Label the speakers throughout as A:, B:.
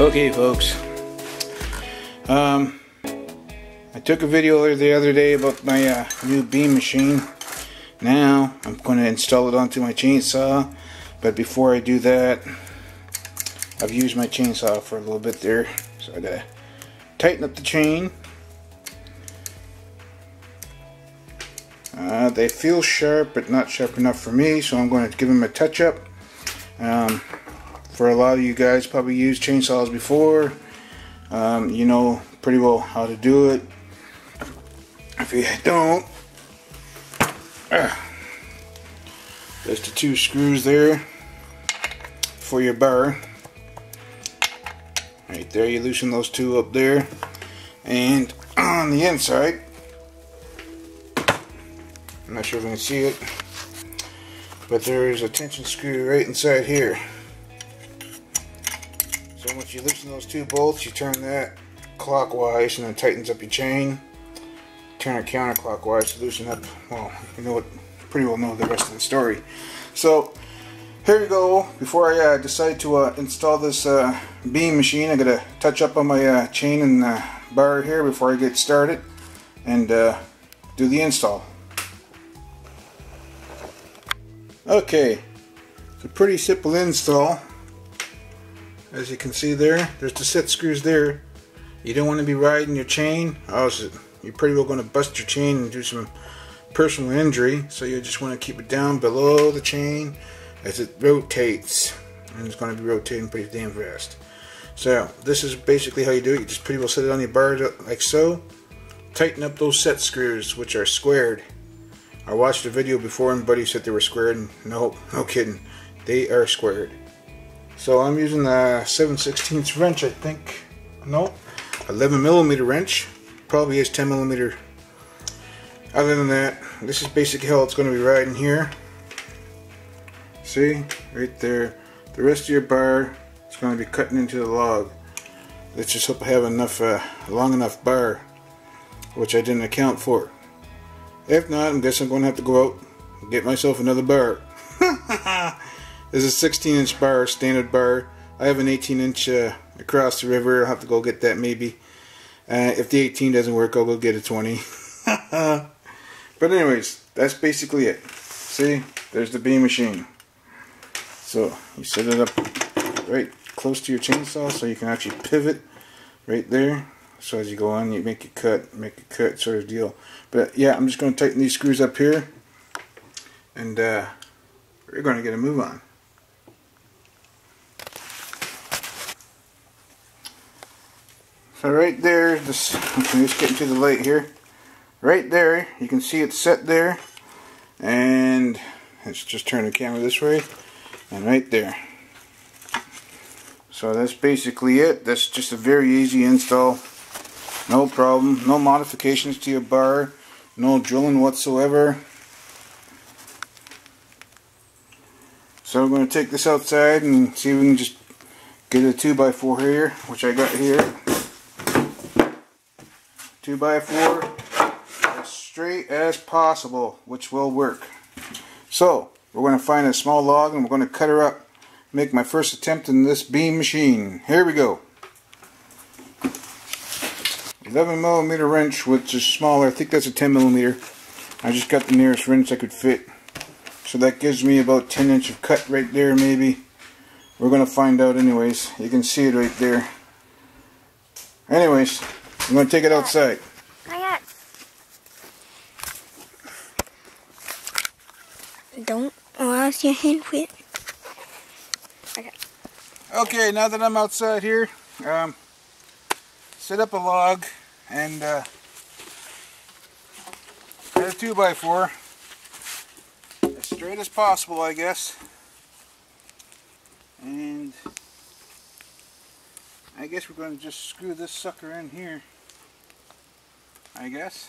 A: Okay, folks. I took a video the other day about my new beam machine. Now I'm going to install it onto my chainsaw, but before I do that, I've used my chainsaw for a little bit there, so I gotta tighten up the chain. They feel sharp, but not sharp enough for me, so I'm going to give them a touch up. For a lot of you guys probably used chainsaws before, you know pretty well how to do it. If you don't, there's the two screws there for your bar. Right there, you loosen those two up there, and on the inside, I'm not sure if you can see it, but there's a tension screw right inside here. So once you loosen those two bolts, you turn that clockwise and it tightens up your chain. Turn it counterclockwise to loosen up. Well, you know what, pretty well know the rest of the story. So here we go. Before I decide to install this beam machine, I gotta touch up on my chain and bar here before I get started and do the install. Okay, it's a pretty simple install. As you can see there's the set screws there. You don't want to be riding your chain, or else you're pretty well going to bust your chain and do some personal injury. So you just want to keep it down below the chain as it rotates, and it's going to be rotating pretty damn fast. So this is basically how you do it. You just pretty well set it on your bar like so. Tighten up those set screws, which are squared. I watched a video before and buddy said they were squared, and no kidding, they are squared. So I'm using a 7/16 wrench, I think. No, 11mm wrench. Probably is 10mm. Other than that, this is basically how it's going to be riding here. See, right there. The rest of your bar is going to be cutting into the log. Let's just hope I have enough, long enough bar, which I didn't account for. If not, I guess I'm going to have to go out and get myself another bar. This is a 16-inch bar, standard bar. I have an 18-inch across the river. I'll have to go get that maybe. If the 18 doesn't work, I'll go get a 20. But anyways, that's basically it. See, there's the beam machine. So you set it up right close to your chainsaw so you can actually pivot right there. So as you go on, you make a cut sort of deal. But yeah, I'm just going to tighten these screws up here, and we're going to get a move on. So right there, just getting to the light here. Right there, you can see it set there, and let's just turn the camera this way, and right there. So that's basically it. That's just a very easy install. No problem, no modifications to your bar, no drilling whatsoever. So I'm going to take this outside and see if we can just get a 2x4 here, which I got here. 2x4 as straight as possible, which will work. So we're going to find a small log and we're going to cut her up. Make my first attempt in this beam machine. Here we go. 11mm wrench, which is smaller. I think that's a 10mm. I just got the nearest wrench I could fit. So that gives me about 10 inch of cut right there maybe. We're going to find out anyways. You can see it right there. Anyways, I'm going to take it outside.
B: Don't wash your hand with.
A: Okay, now that I'm outside here, set up a log and a 2x4 as straight as possible, I guess. And I guess we're going to just screw this sucker in here, I guess.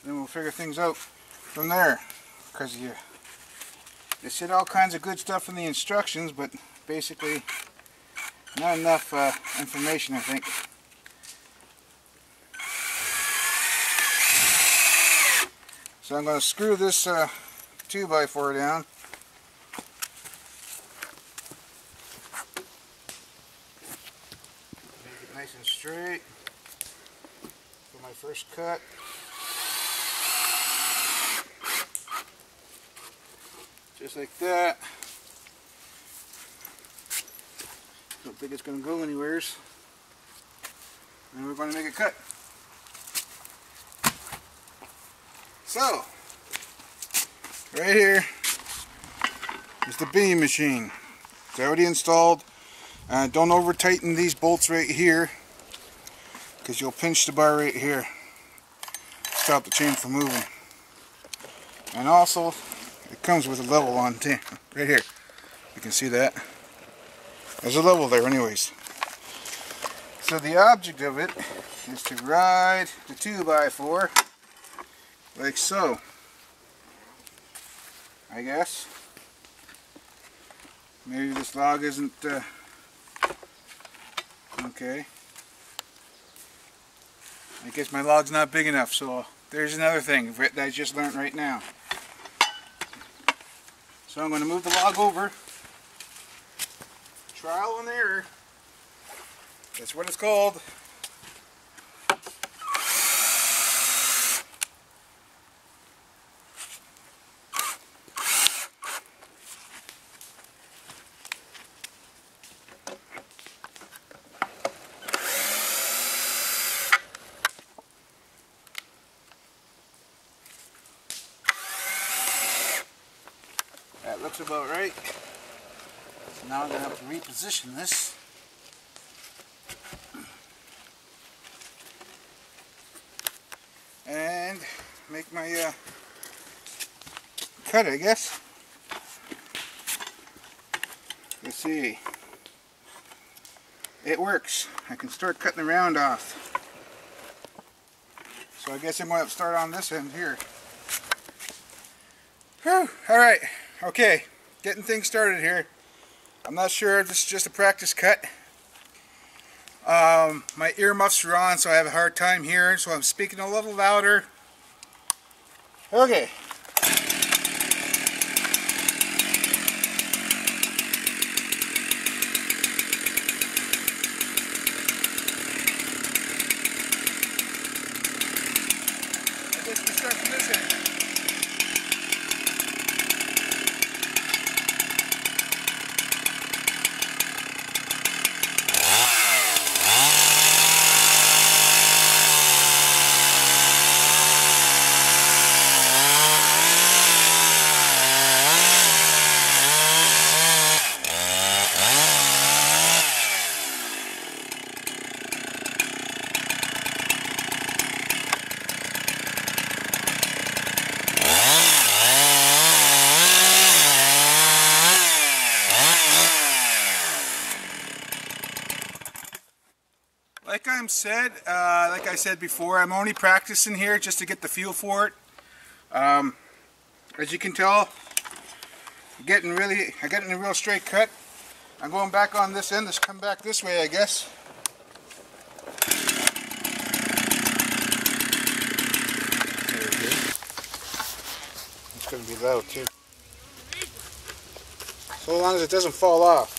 A: Then we'll figure things out from there, because they said all kinds of good stuff in the instructions, but basically not enough information, I think. So I'm going to screw this 2x4 down. straight for my first cut. Just like that. Don't think it's going to go anywheres. And we're going to make a cut. So, right here is the beam machine. It's already installed. Don't over tighten these bolts right here, because you'll pinch the bar right here. Stop the chain from moving. And also, it comes with a level on right here. You can see that. There's a level there anyways. So the object of it is to ride the 2x4 like so, I guess. Maybe this log isn't okay. I guess my log's not big enough, so there's another thing that I just learned right now. So I'm going to move the log over. Trial and error. That's what it's called. That looks about right. So now I'm going to have to reposition this. And make my cut, I guess. Let's see. It works. I can start cutting the round off. So I guess I'm going to start on this end here. Whew. Alright. Okay. Getting things started here. I'm not sure if this is just a practice cut. My earmuffs are on, so I have a hard time hearing, so I'm speaking a little louder. Okay. I guess we start from this end. Like I said before, I'm only practicing here just to get the feel for it. As you can tell, I'm getting a real straight cut. I'm going back on this end. Let's come back this way, I guess. There we go. It's going to be loud too. So long as it doesn't fall off.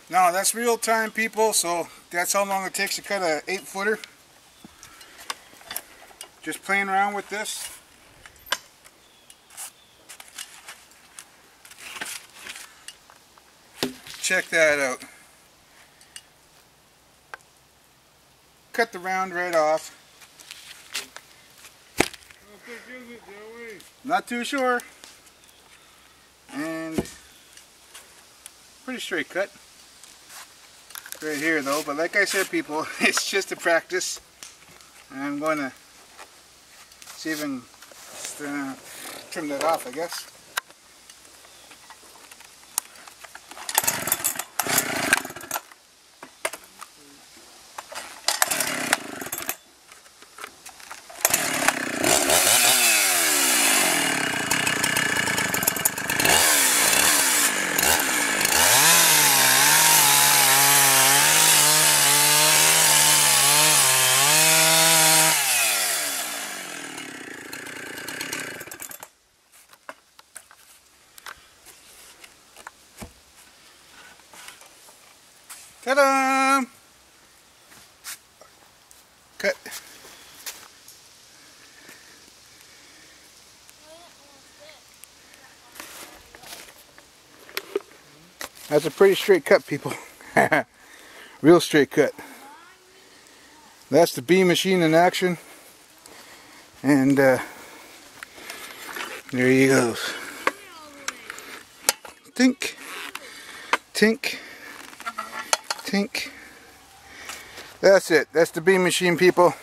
A: Now that's real time, people, so that's how long it takes to cut a 8-footer. Just playing around with this. Check that out. Cut the round right off. Not too sure. And pretty straight cut. Right here though, but like I said, people, it's just a practice. And I'm going to see if I can trim that off, I guess. Ta-da! Cut. That's a pretty straight cut, people. Real straight cut. That's the Bee Machine in action. And there he goes. Tink. Tink. Tink. That's it. That's the Bee Machine, people.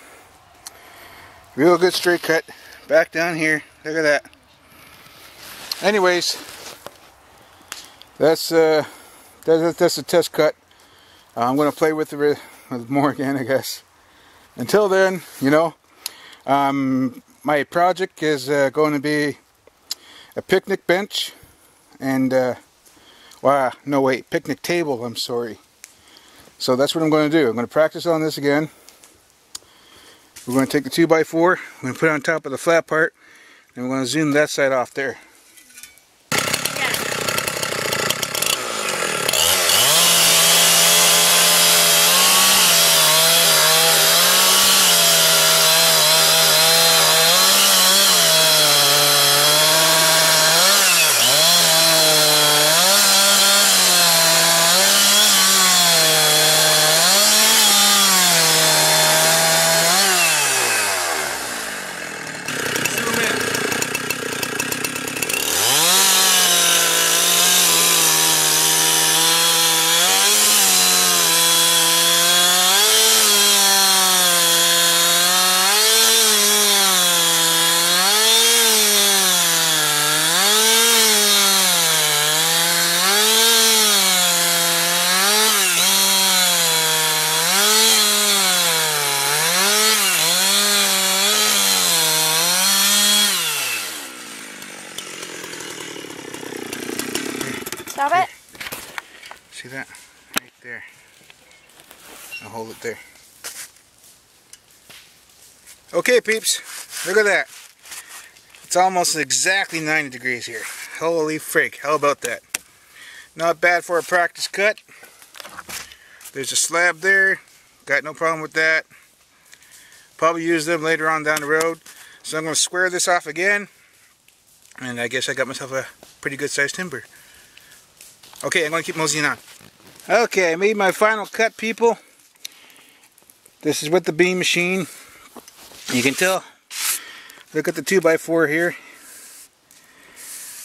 A: Real good straight cut. Back down here. Look at that. Anyways, that's a test cut. I'm going to play with it more again, I guess. Until then, you know, my project is going to be a picnic bench and picnic table, I'm sorry. So that's what I'm going to do. I'm going to practice on this again. We're going to take the 2x4, we're going to put it on top of the flat part, and we're going to zoom that side off there.
B: Stop it.
A: See that? Right there. I'll hold it there. Okay, peeps. Look at that. It's almost exactly 90 degrees here. Holy frig. How about that? Not bad for a practice cut. There's a slab there. Got no problem with that. Probably use them later on down the road. So I'm going to square this off again. And I guess I got myself a pretty good sized timber. Okay, I'm going to keep moseying on. Okay, I made my final cut, people. This is with the Bee Machine. You can tell. Look at the 2x4 here.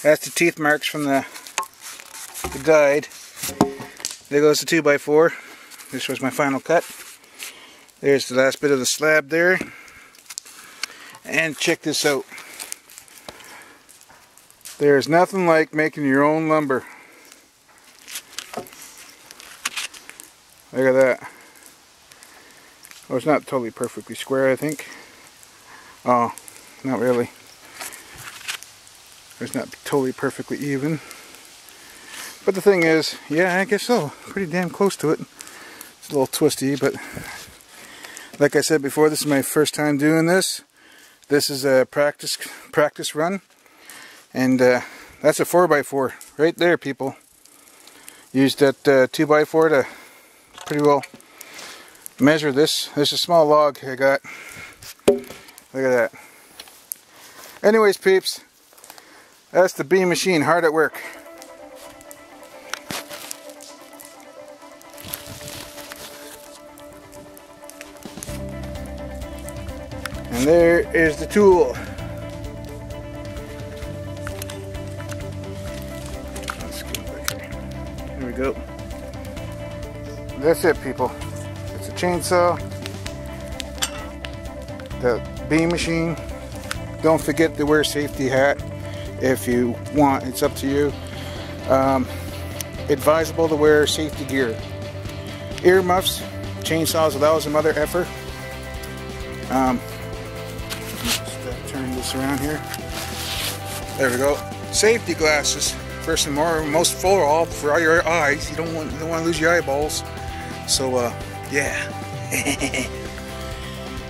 A: That's the teeth marks from the guide. There goes the 2x4. This was my final cut. There's the last bit of the slab there. And check this out. There's nothing like making your own lumber. Look at that. Oh, it's not totally perfectly square, I think. Oh, not really. It's not totally perfectly even. But the thing is, yeah, I guess so. Pretty damn close to it. It's a little twisty, but like I said before, this is my first time doing this. This is a practice run. And that's a 4x4 right there, people. Used that 2x4 to pretty well measure this. This is a small log I got. Look at that. Anyways, peeps, that's the beam machine, hard at work. And there is the tool. Let's go back here. There we go. That's it, people. It's a chainsaw, the beam machine. Don't forget to wear a safety hat if you want. It's up to you. Advisable to wear safety gear. Earmuffs, chainsaws without some other effort. Let's turn this around here. There we go. Safety glasses. First and most for all for your eyes. You don't want to lose your eyeballs. So yeah.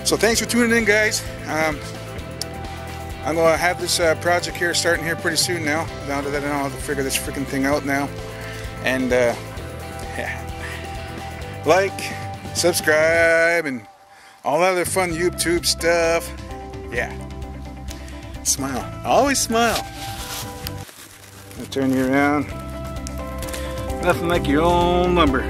A: So thanks for tuning in, guys. I'm gonna have this project here starting here pretty soon now. Now that I know how to figure this freaking thing out now. And yeah. Like, subscribe, and all that other fun YouTube stuff. Yeah. Smile. Always smile. I'll turn you around. Nothing like your own lumber.